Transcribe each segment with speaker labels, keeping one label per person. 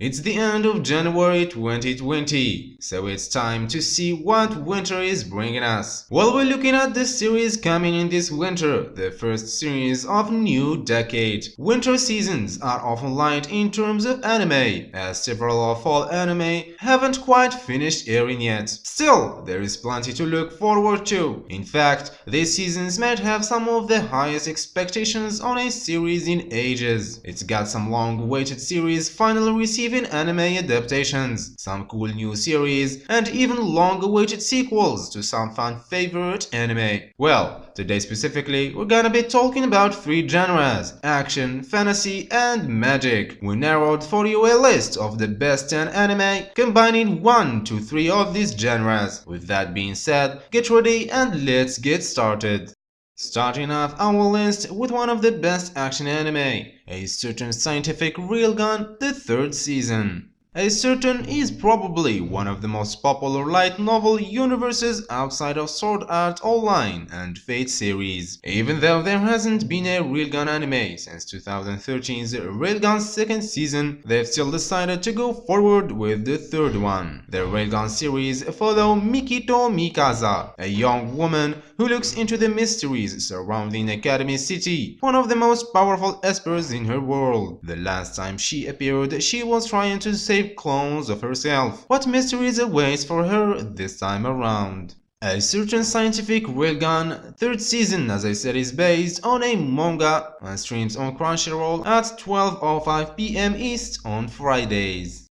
Speaker 1: It's the end of January 2020, so it's time to see what winter is bringing us. Well, we're looking at the series coming in this winter, the first series of new decade. Winter seasons are often light in terms of anime, as several of fall anime haven't quite finished airing yet. Still, there is plenty to look forward to. In fact, these seasons might have some of the highest expectations on a series in ages. It's got some long-awaited series finally receiving anime adaptations, some cool new series, and even long-awaited sequels to some fan-favorite anime. Well, today specifically, we're gonna be talking about 3 genres: action, fantasy, and magic. We narrowed for you a list of the best 10 anime, combining 1 to 3 of these genres. With that being said, get ready and let's get started. Starting off our list with one of the best action anime, A Certain Scientific Railgun, the 3rd season. A Certain is probably one of the most popular light novel universes outside of Sword Art Online and Fate series. Even though there hasn't been a Railgun anime since 2013's Railgun's 2nd season, they've still decided to go forward with the 3rd one. The Railgun series follow Mikito Mikasa, a young woman who looks into the mysteries surrounding Academy City, one of the most powerful espers in her world. The last time she appeared, she was trying to save clones of herself. What mysteries awaits for her this time around? A Certain Scientific Railgun 3rd season, as I said, is based on a manga and streams on Crunchyroll at 12:05 p.m. East on Fridays.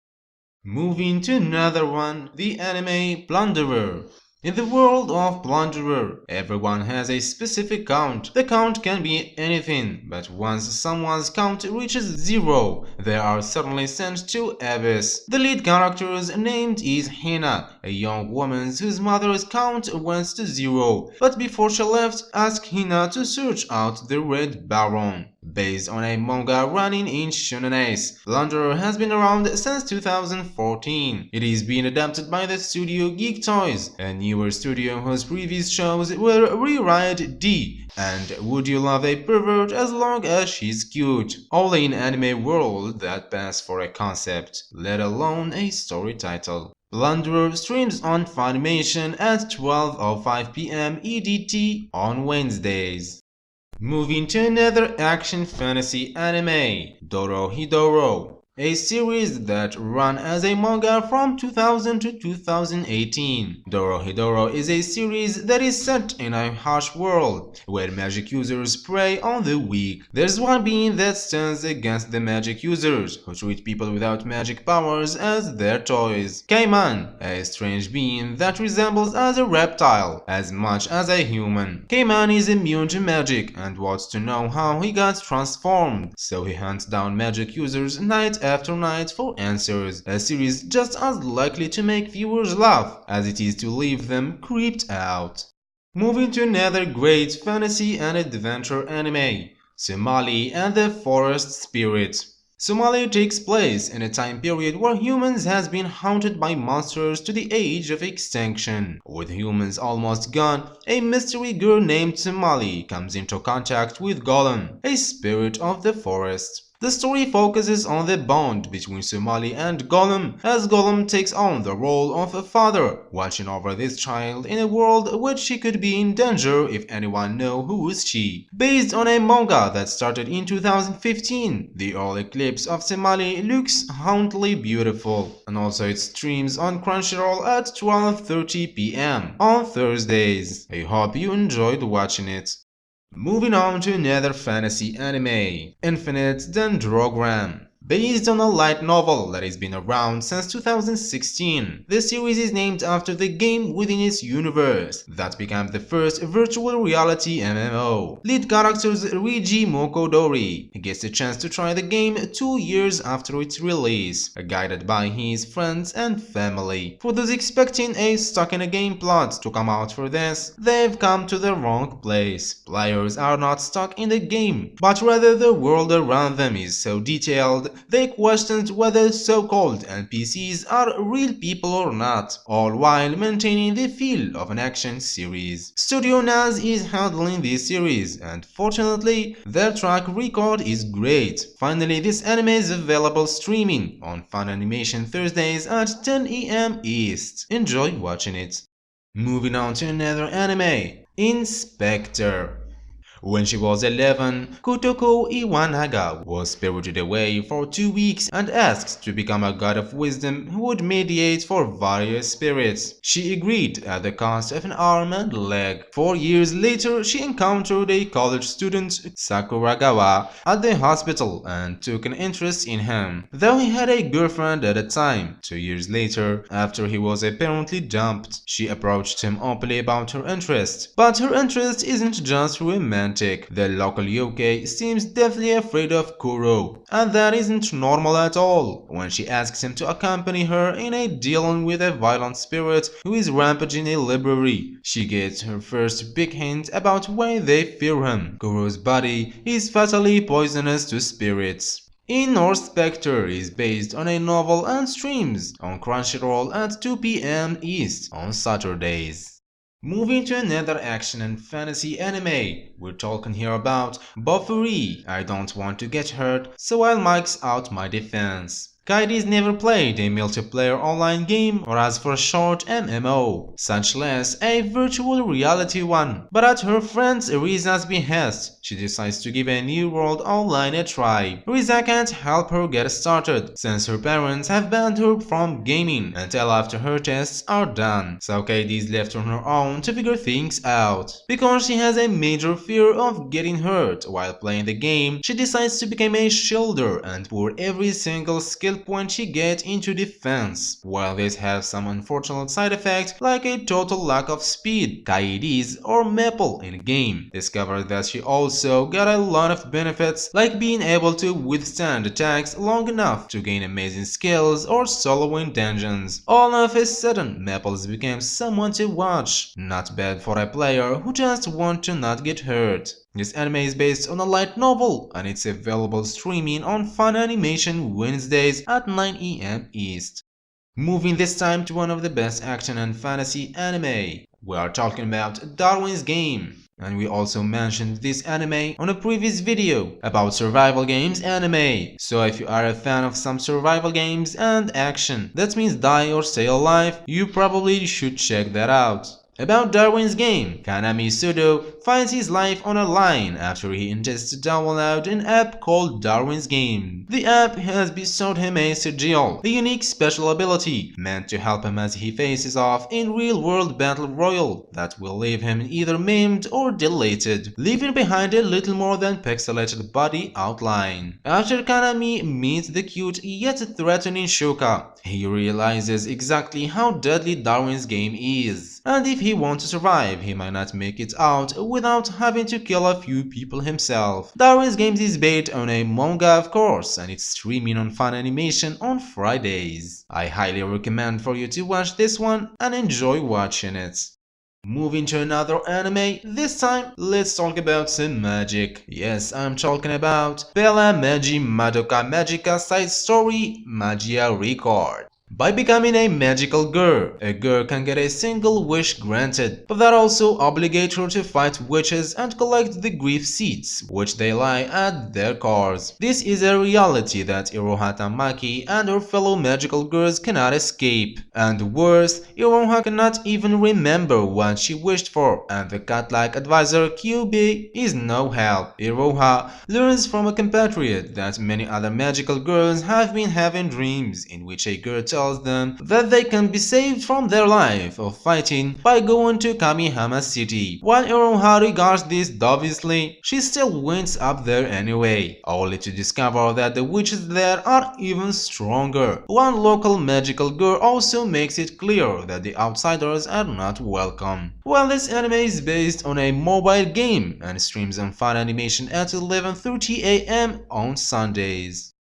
Speaker 1: Moving to another one, the anime Plunderer. In the world of Plunderer, everyone has a specific count. The count can be anything, but once someone's count reaches 0, they are suddenly sent to Abyss. The lead character's name is Hina, a young woman whose mother's count went to 0, but before she left, asked Hina to search out the Red Baron. Based on a manga running in Shonen Ace, Plunderer has been around since 2014. It is being adapted by the studio Geek Toys, a newer studio whose previous shows were Rewrite D and Would You Love a Pervert as Long as She's Cute, all in anime world that pass for a concept, let alone a story title. Plunderer streams on Funimation at 12:05 p.m. EDT on Wednesdays. Moving to another action fantasy anime, Dorohedoro, a series that ran as a manga from 2000 to 2018. Dorohedoro is a series that is set in a harsh world where magic users prey on the weak. There's one being that stands against the magic users, who treat people without magic powers as their toys. Cayman, a strange being that resembles as a reptile as much as a human. Cayman is immune to magic and wants to know how he got transformed, so he hunts down magic users night after night for answers, a series just as likely to make viewers laugh as it is to leave them creeped out. Moving to another great fantasy and adventure anime, Somali and the Forest Spirit. Somali takes place in a time period where humans has been haunted by monsters to the age of extinction. With humans almost gone, a mystery girl named Somali comes into contact with Golem, a spirit of the forest. The story focuses on the bond between Somali and Golem, as Golem takes on the role of a father, watching over this child in a world which she could be in danger if anyone knows who is she. Based on a manga that started in 2015, the early clips of Somali looks hauntedly beautiful, and also it streams on Crunchyroll at 12:30 p.m. on Thursdays. I hope you enjoyed watching it. Moving on to another fantasy anime, Infinite Dendrogram. Based on a light novel that has been around since 2016, the series is named after the game within its universe that became the first virtual reality MMO. Lead characters Reiji Mokodori gets a chance to try the game 2 years after its release, guided by his friends and family. For those expecting a stuck-in-a-game plot to come out for this, they've come to the wrong place. Players are not stuck in the game, but rather the world around them is so detailed they questioned whether so-called NPCs are real people or not, all while maintaining the feel of an action series. Studio Naz is handling this series, and fortunately, their track record is great. Finally, this anime is available streaming on Funimation Thursdays at 10 AM East. Enjoy watching it. Moving on to another anime, Spectre. When she was 11, Kotoko Iwanaga was spirited away for 2 weeks and asked to become a god of wisdom who would mediate for various spirits. She agreed at the cost of an arm and leg. 4 years later, she encountered a college student, Sakuragawa, at the hospital and took an interest in him, though he had a girlfriend at the time. 2 years later, after he was apparently dumped, she approached him openly about her interest. But her interest isn't just romantic. The local yokai seems deathly afraid of Kuro, and that isn't normal at all. When she asks him to accompany her in a dealing with a violent spirit who is rampaging a library, she gets her first big hint about why they fear him. Kuro's body is fatally poisonous to spirits. Spectre is based on a novel and streams on Crunchyroll at 2 PM East on Saturdays. Moving to another action and fantasy anime, we're talking here about BOFURI. I don't want to get hurt, so I'll max out my defense. Kaidi's never played a multiplayer online game or as for a short MMO, such less a virtual reality one. But at her friend Riza's behest, she decides to give a New World Online a try. Riza can't help her get started, since her parents have banned her from gaming until after her tests are done. So Kaidi is left on her own to figure things out. Because she has a major fear of getting hurt while playing the game, she decides to become a shielder and pour every single skill point she gets into defense. While this has some unfortunate side effects like a total lack of speed, Kaidi's or Maple in game discovered that she also got a lot of benefits like being able to withstand attacks long enough to gain amazing skills or soloing dungeons. All of a sudden, Maples became someone to watch. Not bad for a player who just wants to not get hurt. This anime is based on a light novel and it's available streaming on Funimation Wednesdays at 9 AM East. Moving this time to one of the best action and fantasy anime. We are talking about Darwin's Game. And we also mentioned this anime on a previous video about survival games anime. So if you are a fan of some survival games and action, that means die or stay alive, you probably should check that out. About Darwin's Game, Kanami Sudo finds his life on a line after he intends to download an app called Darwin's Game. The app has bestowed him a sigil, a unique special ability meant to help him as he faces off in real-world battle royale that will leave him either maimed or deleted, leaving behind a little more than pixelated body outline. After Kanami meets the cute yet threatening Shuka, he realizes exactly how deadly Darwin's Game is, and if he wants to survive, he might not make it out without having to kill a few people himself. Darwin's Games is based on a manga of course, and it's streaming on Funimation on Fridays. I highly recommend for you to watch this one and enjoy watching it. Moving to another anime, this time let's talk about some magic. Yes, I'm talking about Puella Magi Madoka Magica side story Magia Record. By becoming a magical girl, a girl can get a single wish granted, but that also obligates her to fight witches and collect the grief seeds, which they lie at their cores. This is a reality that Iroha Tamaki and her fellow magical girls cannot escape. And worse, Iroha cannot even remember what she wished for, and the cat-like advisor Kyubi is no help. Iroha learns from a compatriot that many other magical girls have been having dreams in which a girl tells them that they can be saved from their life of fighting by going to Kamihama City. While Iroha regards this dubiously, she still winds up there anyway, only to discover that the witches there are even stronger. One local magical girl also makes it clear that the outsiders are not welcome. Well, this anime is based on a mobile game and streams on Funimation at 11:30 AM on Sundays.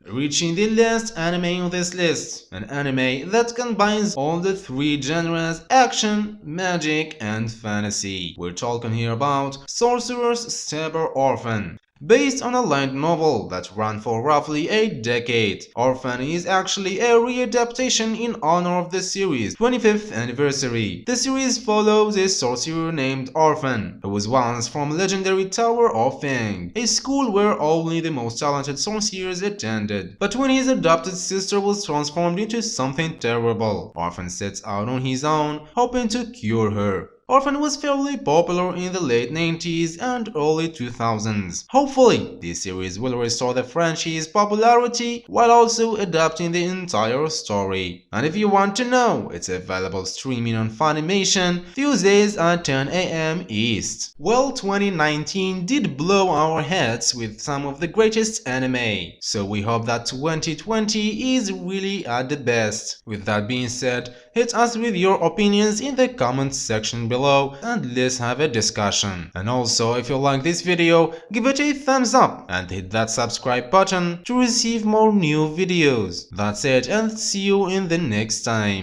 Speaker 1: Reaching the last anime on this list, an anime that combines all the three genres action, magic and fantasy. We're talking here about Sorcerous Orphen. Based on a light novel that ran for roughly a decade, Orphen is actually a readaptation in honor of the series' 25th anniversary. The series follows a sorcerer named Orphen, who was once from legendary Tower of Fang, a school where only the most talented sorcerers attended. But when his adopted sister was transformed into something terrible, Orphen sets out on his own, hoping to cure her. Orphen was fairly popular in the late 90s and early 2000s. Hopefully, this series will restore the franchise's popularity while also adapting the entire story. And if you want to know, it's available streaming on Funimation Tuesdays at 10 AM East. Well, 2019 did blow our heads with some of the greatest anime, so we hope that 2020 is really at the best. With that being said, hit us with your opinions in the comments section below and let's have a discussion. And also, if you like this video, give it a thumbs up and hit that subscribe button to receive more new videos. That's it, and see you in the next time.